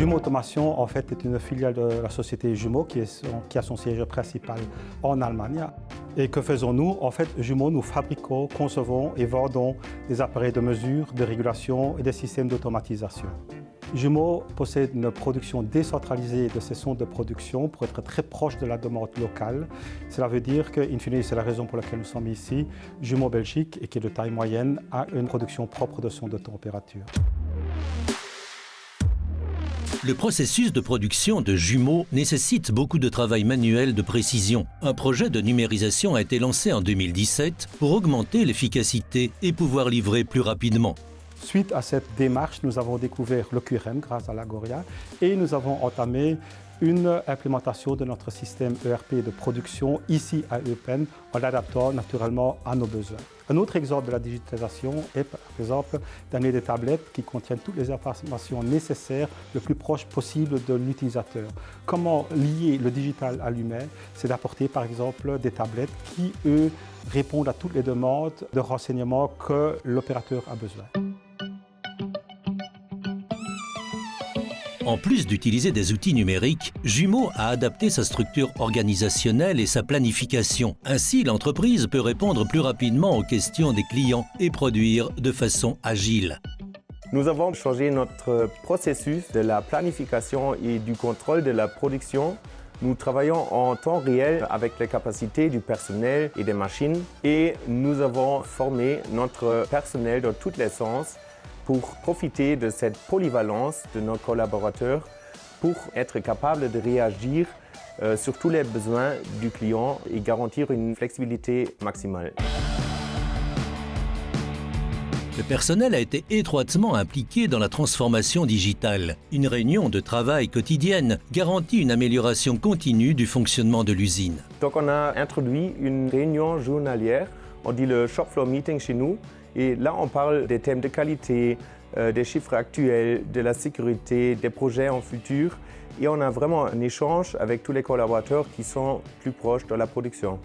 Jumeau Automation, en fait, est une filiale de la société Jumeau qui a son siège principal en Allemagne. Et que faisons-nous? En fait, Jumeau, nous fabriquons, concevons et vendons des appareils de mesure, de régulation et des systèmes d'automatisation. Jumeau possède une production décentralisée de ses centres de production pour être très proche de la demande locale. Cela veut dire que, in fine, c'est la raison pour laquelle nous sommes ici, Jumeau Belgique, et qui est de taille moyenne, a une production propre de sondes de température. Le processus de production de Jumeau nécessite beaucoup de travail manuel de précision. Un projet de numérisation a été lancé en 2017 pour augmenter l'efficacité et pouvoir livrer plus rapidement. Suite à cette démarche, nous avons découvert le QRM grâce à l'Agoria et nous avons entamé une implémentation de notre système ERP de production ici à Eupen en l'adaptant naturellement à nos besoins. Un autre exemple de la digitalisation est par exemple d'amener des tablettes qui contiennent toutes les informations nécessaires le plus proche possible de l'utilisateur. Comment lier le digital à l'humain? C'est d'apporter par exemple des tablettes qui, eux, répondent à toutes les demandes de renseignements que l'opérateur a besoin. En plus d'utiliser des outils numériques, Jumeau a adapté sa structure organisationnelle et sa planification. Ainsi, l'entreprise peut répondre plus rapidement aux questions des clients et produire de façon agile. Nous avons changé notre processus de la planification et du contrôle de la production. Nous travaillons en temps réel avec les capacités du personnel et des machines et nous avons formé notre personnel dans tous les sens pour profiter de cette polyvalence de nos collaborateurs pour être capable de réagir sur tous les besoins du client et garantir une flexibilité maximale. Le personnel a été étroitement impliqué dans la transformation digitale. Une réunion de travail quotidienne garantit une amélioration continue du fonctionnement de l'usine. Donc on a introduit une réunion journalière, on dit le shop floor meeting chez nous. Et là, on parle des thèmes de qualité, des chiffres actuels, de la sécurité, des projets en futur. Et on a vraiment un échange avec tous les collaborateurs qui sont plus proches de la production.